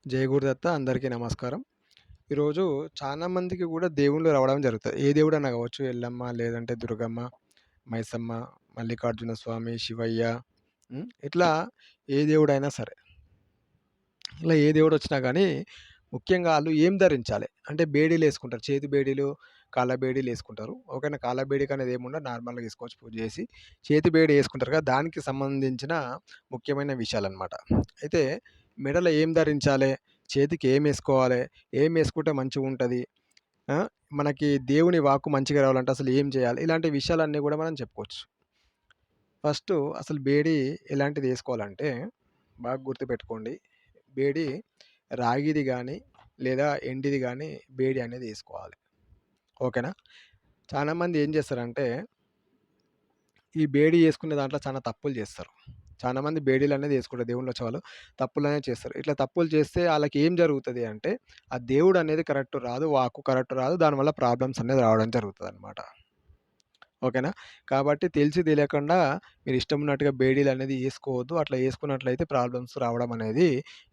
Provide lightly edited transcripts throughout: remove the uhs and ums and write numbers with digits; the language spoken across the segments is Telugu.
జై గురుదత్త అందరికీ నమస్కారం. ఈరోజు చాలా మందికి గూడా దేవుళ్ళు రావడం జరుగుతది. ఏ దేవుడన్నా గావచ్చు. ఎల్లమ్మ, లేదంటే దుర్గమ్మ, మైసమ్మ, మల్లికార్జున స్వామి, శివయ్య. ఇట్లా ఏ దేవుడైనా సరే. ఇలా ఏ దేవుడొచ్చినా గానీ, ముఖ్యంగా ఆళ్ళు ఏం ధరించాలి? అంటే బేడీలేసుకుంటారు. చేతి బేడీలు, కాళ్ళ బేడీలేసుకుంటారు. ఓకేనా. కాళ్ళ బేడీకనేది ఏముండదు. నార్మల్‌గా ఏసుకోవచ్చు పూజ జేసి. చేతి బేడి ఏసుకుంటారు కదా! దానికి సంబంధించిన ముఖ్యమైన విషయాలనమాట. అయితే మెడలో ఏం ధరించాలే? చేతికి ఏమేసుకోవాలే? ఏమేసుకుంటే మంచిగుంటది? ఆ! మనకి దేవుని వాక్కు మంచిగా రావాలంటే అసలు ఏం చేయాలి? ఇలాంటి విషయాలన్నీ గూడా మనం చెప్పుకోవచ్చు. ఫస్టు అసలు బేడి ఎలాంటిది ఏసుకోవాలంటే, బాగా గుర్తుపెట్టుకోండి. బేడి రాగిది గానీ, లేదా ఎండిది గానీ బేడి అనేది ఏసుకోవాలి. ఓకేనా. చాలామంది ఏం చేస్తారంటే, ఈ బేడి యేసుకునే దాంట్లో చాలా తప్పులు చేస్తారు. చాలా మంది బేడీలనేది యేసుకుంటారు. దేవుళ్ళొచ్చేవాళ్ళు తప్పులనేవి చేస్తారు. ఇట్లా తప్పులు చేస్తే ఆళ్ళకి ఏం జరుగుతది అంటే, ఆ దేవుడనేది కరెక్ట్ రాదు. వాక్కు కరెక్ట్ రాదు. దానివల్ల ప్రాబ్లమ్స్ అనేది రావడం జరుగుతదనమాట. ఓకేనా. కాబట్టి తెలిసి తెలియకుండా మీరు ఇష్టం ఉన్నట్టుగా బేడీలనేది యేసుకోవద్దు. అట్లా యేసుకున్నట్లయితే ప్రాబ్లమ్స్ రావడం అనేది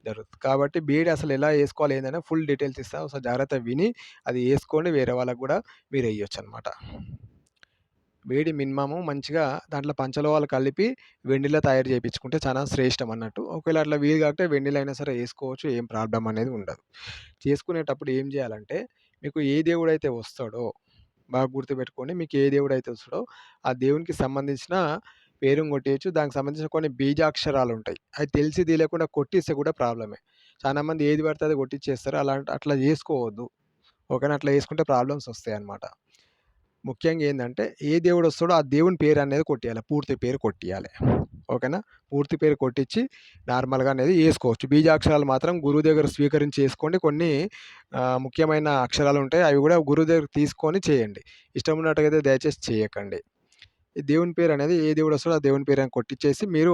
జరుగుతుంది. కాబట్టి బేడి అసలు ఎలా యేసుకోవాలి ఏందని ఫుల్ డీటెయిల్స్ ఇస్తా. ఒకసారి జాగ్రత్తగా విని అది యేసుకొని వేరే వాళ్ళకి గూడా మీరెయ్యొచ్చనమాట. వేడి మినిమము మంచిగా దాంట్లో పంచలోహాలు కలిపి వెండిలో తయారు చేపించుకుంటే చాలా శ్రేష్టం అన్నట్టు. ఒకవేళ అట్లా వీలు కాకపోతే వెండిలో అయినా సరే ఏసుకోవచ్చు. ఏం ప్రాబ్లమ్ అనేది ఉండదు. చేసుకునేటప్పుడు ఏం చేయాలంటే, మీకు ఏ దేవుడైతే వస్తాడో బాగా గుర్తుపెట్టుకోండి. మీకు ఏ దేవుడైతే వస్తాడో, ఆ దేవునికి సంబంధించిన పేరుని కొట్టేయొచ్చు. దానికి సంబంధించిన కొన్ని బీజాక్షరాలుంటాయి. అయి తెలిసి తెలియకుండా కొట్టిస్తే కూడా ప్రాబ్లమే. చాలా మంది ఏది పడితే అది కొట్టిచ్చేస్తారు. అట్లా చేసుకోవద్దు. ఓకేనా. అట్లా చేసుకుంటే ప్రాబ్లమ్స్ వస్తాయన్నమాట. ముఖ్యంగా ఏందంటే, ఏ దేవుడొస్తాడో ఆ దేవుని పేరనేది కొట్టేయాలి. పూర్తి పేరు కొట్టియాలి. ఓకేనా. పూర్తి పేరు కొట్టిచ్చి నార్మల్‌గా అనేది ఏసుకోవచ్చు. బీజాక్షరాలు మాత్రం గురువు దగ్గర స్వీకరించి ఏసుకోండి. కొన్ని ముఖ్యమైన అక్షరాలుంటాయి. అవి గూడా గురువు దగ్గర తీసుకొని చేయండి. ఇష్టం ఉన్నట్టుగయితే దయచేసి చేయకండి. ఈ దేవుని పేరనేది ఏ దేవుడొస్తాడో ఆ దేవుని పేరని కొట్టిచ్చేసి మీరు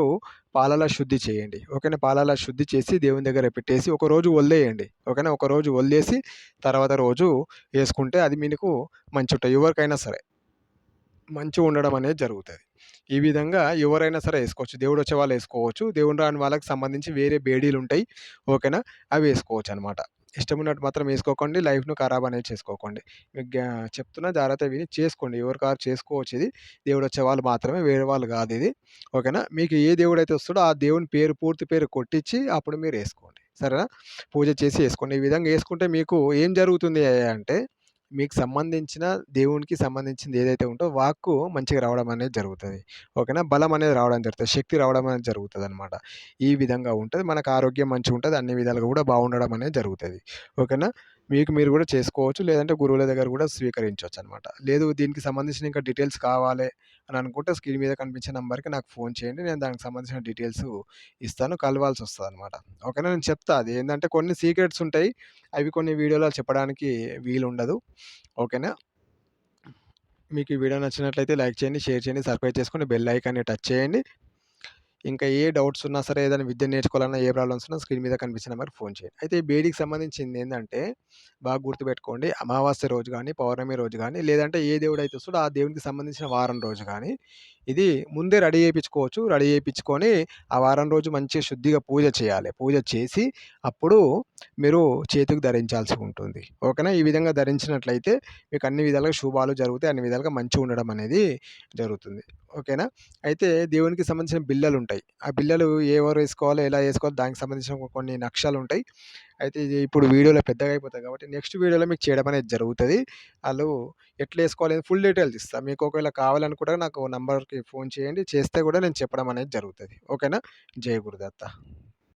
పాలల శుద్ధి చేయండి. ఓకేనా. పాలల శుద్ధి చేసి దేవుని దగ్గర పెట్టేసి ఒకరోజు వదిలేయండి. ఓకేనా. ఒకరోజు వదిలేసి తర్వాత రోజు యేసుకుంటే అది మీకు మంచుంటది. ఎవరికైనా సరే మంచిగుండడం అనేది జరుగుతది. ఈ విధంగా ఎవరైనా సరే యేసుకోవచ్చు. దేవుడొచ్చే వాళ్ళేసుకోవచ్చు. దేవుడు రాని వాళ్ళకి సంబంధించి వేరే బేడీలుంటాయి. ఓకేనా. అవేసుకోవచ్చనమాట. ఇష్టమున్నట్టు మాత్రం యేసుకోకండి. లైఫ్‌ను ఖరాబ్ అనేది చేసుకోకండి. మీకు చెప్తున్నా జాగ్రత్తగా విని చేసుకోండి. ఎవరికి ఆరు చేసుకోవచ్చిది. దేవుడొచ్చే వాళ్ళు మాత్రమే, వేరే వాళ్ళు గాదిది. ఓకేనా. మీకు ఏ దేవుడైతే వస్తాడో ఆ దేవుని పేరు పూర్తి పేరు కొట్టిచ్చి అప్పుడు మీరేసుకోండి. సరేనా. పూజ చేసి యేసుకోండి. ఈ విధంగా యేసుకుంటే మీకు ఏం జరుగుతుంది అంటే, మీకు సంబంధించిన దేవునికి సంబంధించింది ఏదైతే ఉంటో వాక్కు మంచిగా రావడం అనేది జరుగుతది. ఓకేనా. బలం అనేది రావడం జరుగుతది. శక్తి రావడం అనేది జరుగుతదనమాట. ఈ విధంగా ఉంటది. మనకు ఆరోగ్యం మంచిగుంటది. అన్ని విధాలుగా గూడా బాగుండడం అనేది జరుగుతది. ఓకేనా. మీకు మీరు గూడా చేసుకోవచ్చు. లేదంటే గురువుల దగ్గర గూడా స్వీకరించొచ్చనమాట. లేదు దీనికి సంబంధించిన ఇంకా డీటెయిల్స్ కావాలి అని అనుకుంటే స్క్రీన్ మీద కనిపించే నంబర్‌కి నాకు ఫోను చేయండి. నేను దానికి సంబంధించిన డీటెయిల్స్ ఇస్తాను. కలవాల్సొస్తదనమాట. ఓకేనా. నేను చెప్తా అది ఏందంటే కొన్ని సీక్రెట్స్ ఉంటాయి. అవి కొన్ని వీడియోలో చెప్పడానికి వీలుండదు. ఓకేనా. మీకు ఈ వీడియో నచ్చినట్లయితే లైక్ చేయండి, షేర్ చేయండి, సబ్స్క్రైబ్ చేసుకొని బెల్ ఐకాన్‌ని టచ్ చేయండి. ఇంకా ఏ డౌట్స్ ఉన్నా సరే, ఏదైనా విద్య నేర్చుకోవాలన్నా, ఏ ప్రాబ్లమ్స్ ఉన్నా స్క్రీన్ మీద కనిపించిన నెంబర్‌కి ఫోన్ చేయండి. అయితే ఈ బేడీకి సంబంధించిందేందంటే, బాగా గుర్తుపెట్టుకోండి. అమావాస్య రోజు గానీ, పౌర్ణమి రోజు గానీ, లేదంటే ఏ దేవుడైతే వస్తాడో ఆ దేవునికి సంబంధించిన వారం రోజు గానీ, ఇది ముందే రెడీ చేపించుకోవచ్చు. రెడీ చేపించుకొని, ఆ వారం రోజు మంచిగా శుద్ధిగా పూజ చేయాలి. పూజ చేసి, అప్పుడు మీరు చేతికి ధరించాల్సి ఉంటుంది. ఓకేనా. ఈ విధంగా ధరించినట్లయితే మీకు అన్ని విధాలుగా శుభాలు జరుగుతాయి. అన్ని విధాలుగా మంచిగుండడం అనేది జరుగుతుంది. ఓకేనా. అయితే దేవునికి సంబంధించిన బిళ్ళలుంటాయి. ఆ బిళ్ళలు ఎవరు ఏసుకోవాలో, ఎలా ఏసుకోవాలో దానికి సంబంధించిన కొన్ని నక్షాలుంటాయి. అయితే ఇది ఇప్పుడు వీడియోలో పెద్దగా అయిపోతది కాబట్టి నెక్స్ట్ వీడియోలో మీకు చేయడం అనేది జరుగుతది. ఆళ్ళు ఎట్లా ఏసుకోవాలి అని ఫుల్ డీటెయిల్స్ ఇస్తా. మీకు ఒకవేళ కావాలనుకుంటే నాకు నంబర్‌కి ఫోన్ చేయండి. చేస్తే గూడా నేను చెప్పడం అనేది జరుగుతది. ఓకేనా. జై గురుదత్త.